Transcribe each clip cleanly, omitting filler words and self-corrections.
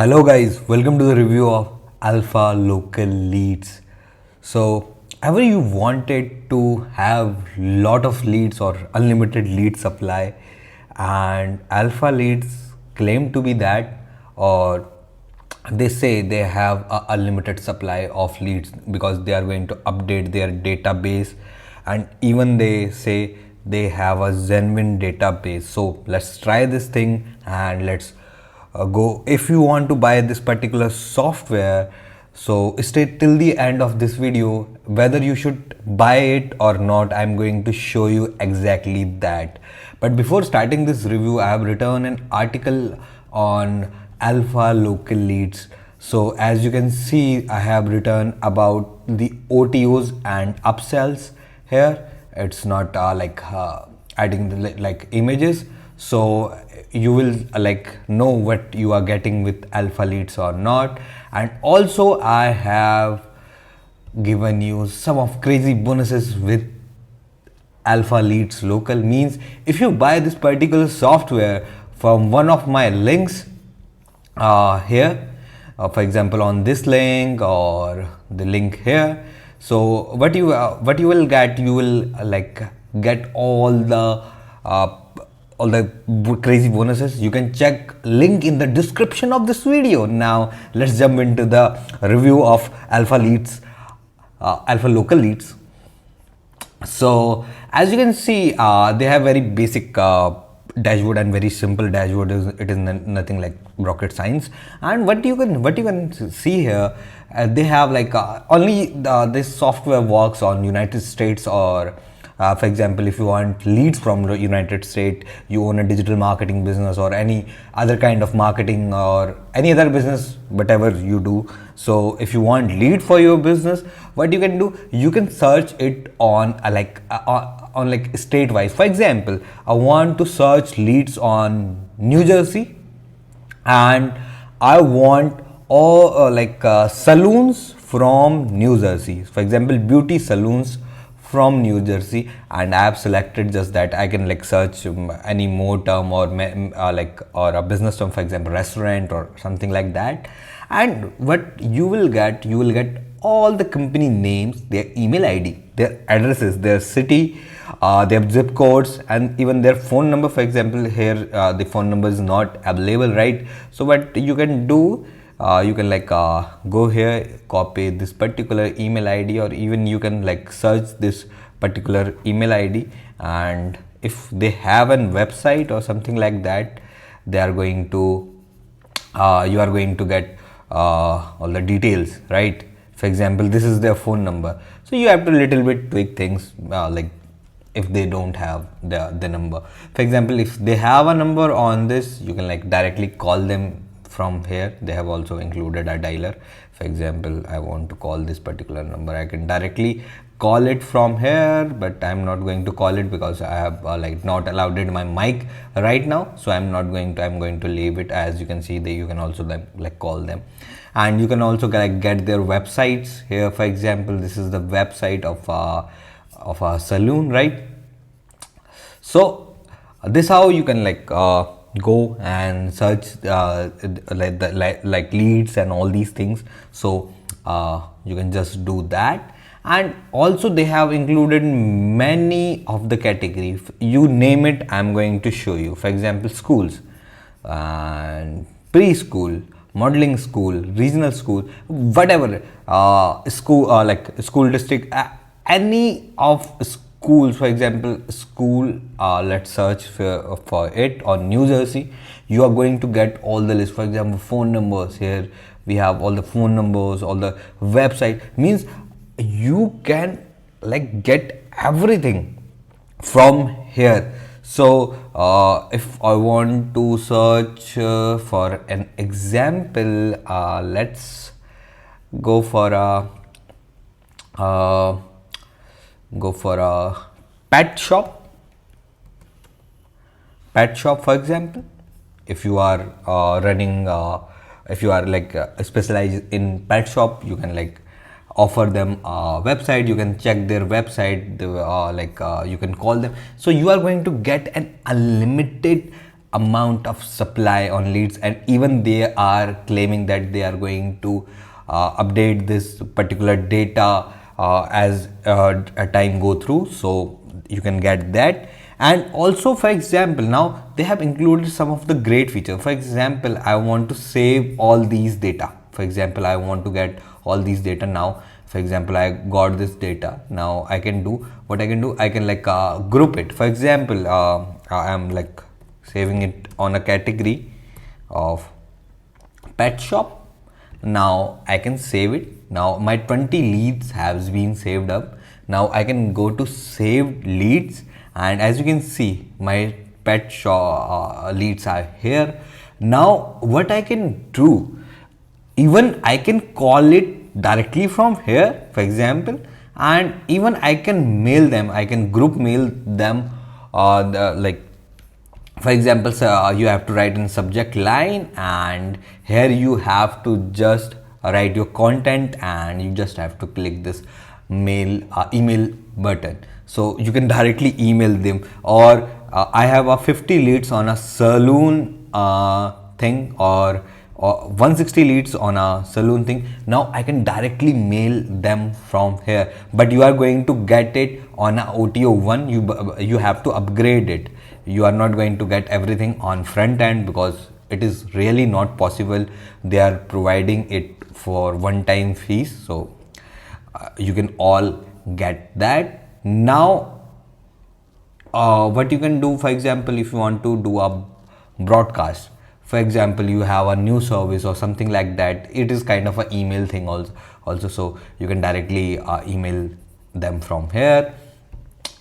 Hello guys, welcome to the review of Alpha Local Leads. So, ever you wanted to have lot of leads or unlimited lead supply, and Alpha Leads claim to be that, or they say they have a unlimited supply of leads because they are going to update their database, and even they say they have a genuine database. So let's try this thing and let's go. If you want to buy this particular software, so stay till the end of this video whether you should buy it or not. I'm going to show you exactly that. But before starting this review, I have written an article on Alpha Local Leads. So as you can see, I have written about the OTOs and upsells here. It's not adding the like images, so you will know what you are getting with Alpha Leads or not. And also I have given you some of crazy bonuses with Alpha Leads Local. Means if you buy this particular software from one of my links here, for example on this link or the link here, so what you will get, you will get all the crazy bonuses. You can check link in the description of this video. Now let's jump into the review of Alpha Leads, Alpha Local Leads. So as you can see, they have very basic dashboard and very simple dashboard. It is nothing like rocket science. And what you can see here, they have only this software works on United States, or for example, if you want leads from the United States, you own a digital marketing business or any other kind of marketing or any other business, whatever you do. So if you want lead for your business, what you can do, you can search it on state wise. For example, I want to search leads on New Jersey, and I want all saloons from New Jersey. For example, beauty salons from New Jersey, and I have selected just that. I can search any more term or or a business term, for example restaurant or something like that. And what you will get, all the company names, their email ID, their addresses, their city, their zip codes, and even their phone number. For example, here the phone number is not available, right? So what you can do, you can go here, copy this particular email ID, or even you can search this particular email ID, and if they have a website or something like that, they are going to you are going to get all the details, right? For example, this is their phone number, so you have to little bit tweak things, if they don't have the number. For example, if they have a number on this, you can directly call them from here. They have also included a dialer. For example, I want to call this particular number, I can directly call it from here, but I'm not going to call it because I have not allowed it in my mic right now, so I'm going to leave it. As you can see, you can also call them, and you can also get their websites here. For example, this is the website of a saloon, right? So this how you can go and search leads and all these things. So you can just do that. And also they have included many of the categories, you name it, I'm going to show you. For example, schools and preschool, modeling school, regional school, whatever school, school district, any of schools. For example, school, let's search for it on New Jersey. You are going to get all the list. For example, phone numbers, here we have all the phone numbers, all the website. Means you can get everything from here. So if I want to search for an example, let's go for a pet shop. For example, if you are running if you are specialized in pet shop, you can offer them a website. You can check their website, you can call them. So you are going to get an unlimited amount of supply on leads, and even they are claiming that they are going to update this particular data as a time go through, so you can get that. And also, for example, now they have included some of the great features. For example, I want to save all these data. For example, I want to get all these data now. For example, I got this data. Now I can do what I can do. I can like group it. For example, I am like saving it on a category of pet shop. Now I can save it. Now my 20 leads has been saved up. Now I can go to saved leads, and as you can see, my pet shop leads are here. Now what I can do, even I can call it directly from here, for example, and even I can mail them. I can group mail them. Like for example, you have to write in subject line, and here you have to just write your content, and you just have to click this mail email button, so you can directly email them. Or I have a 50 leads on a saloon thing, or 160 leads on a saloon thing. Now I can directly mail them from here, but you are going to get it on a OTO 1. You have to upgrade it. You are not going to get everything on front end, because it is really not possible. They are providing it for one time fees, so you can all get that. Now what you can do, for example, if you want to do a broadcast, for example, you have a new service or something like that, it is kind of an email thing also, so you can directly email them from here,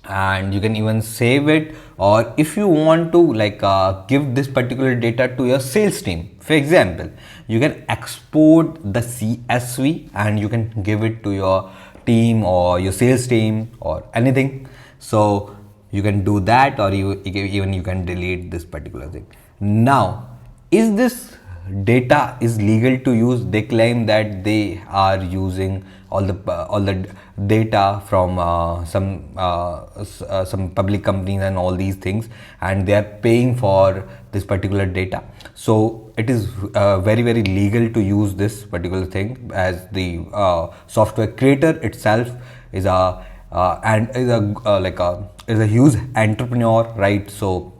and you can even save it. Or if you want to like give this particular data to your sales team, for example, you can export the CSV and you can give it to your team or your sales team or anything. So you can do that, or even you can delete this particular thing. Now, is this data is legal to use? They claim that they are using all the data from some public companies and all these things, and they are paying for this particular data. So it is very legal to use this particular thing, as the software creator itself is a huge entrepreneur, right? So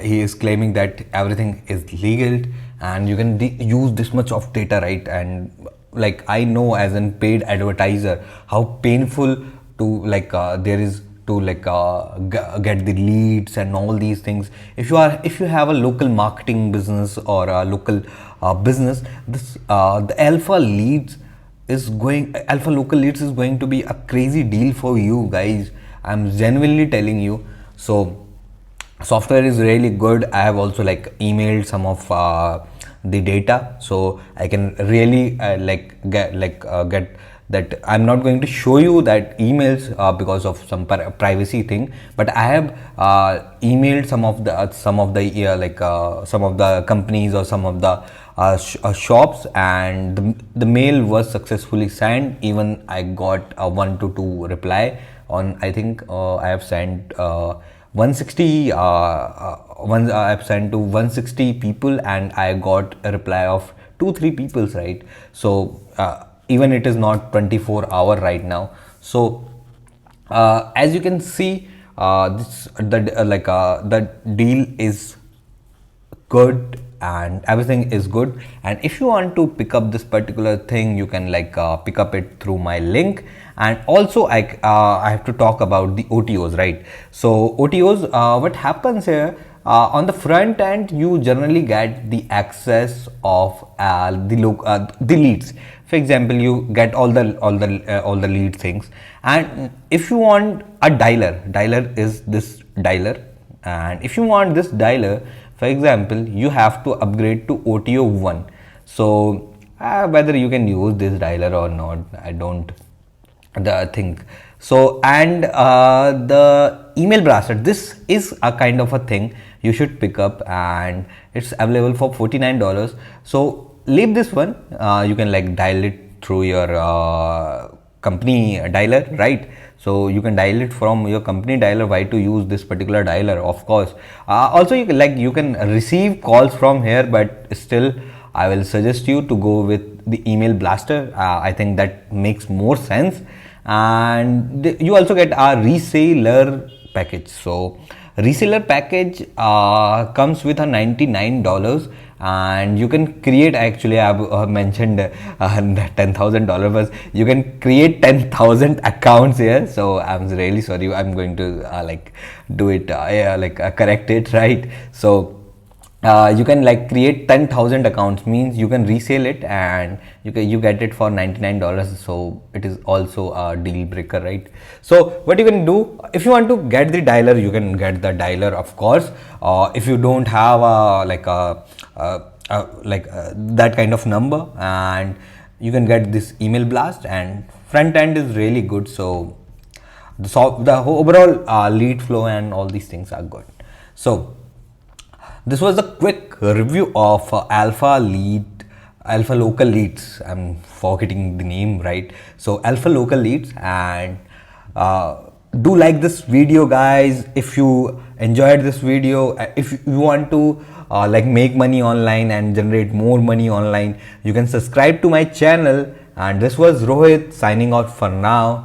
he is claiming that everything is legal and you can use this much of data, right? And like I know as a paid advertiser how painful to like there is to like get the leads and all these things. If you have a local marketing business or a local business, this the Alpha Local Leads is going to be a crazy deal for you guys. I'm genuinely telling you. So software is really good. I have also like emailed some of the data, so I can really get that. I'm not going to show you that emails because of some privacy thing, but I have emailed some of the some of the companies or some of the shops, and the mail was successfully sent. Even I got a 1 to 2 reply on, I think I have sent 160 I've sent to 160 people, and I got a reply of 2-3 people, right? So even it is not 24-hour right now. So as you can see, the deal is good and everything is good. And if you want to pick up this particular thing, you can like pick up it through my link. And also I have to talk about the OTOs, right? So OTOs, what happens here, on the front end you generally get the access of the leads. For example, you get all the lead things, and if you want a dialer is this dialer, and if you want this dialer, for example, you have to upgrade to OTO 1. So whether you can use this dialer or not, I don't think so. And the email blaster, this is a kind of a thing you should pick up, and it's available for $49. So leave this one. You can like dial it through your company dialer, right? so you can dial it from your company dialer. Why to use this particular dialer? Of course, also you can receive calls from here, but still I will suggest you to go with the email blaster. I think that makes more sense. And you also get a reseller package. So reseller package comes with a $99, and you can create, actually I have mentioned $10,000, but you can create 10,000 accounts here. So I'm really sorry, I'm going to do it correct it, right? So you can create 10,000 accounts, means you can resell it and you get it for $99. So it is also a deal breaker, right? So what you can do, if you want to get the dialer, you can get the dialer, of course. If you don't have that kind of number, and you can get this email blast, and front end is really good. So the overall lead flow and all these things are good. So this was a quick review of Alpha Local Leads. I'm forgetting the name, right? So Alpha Local Leads, and do like this video, guys. If you enjoyed this video, if you want to make money online and generate more money online, you can subscribe to my channel. And this was Rohit signing out for now.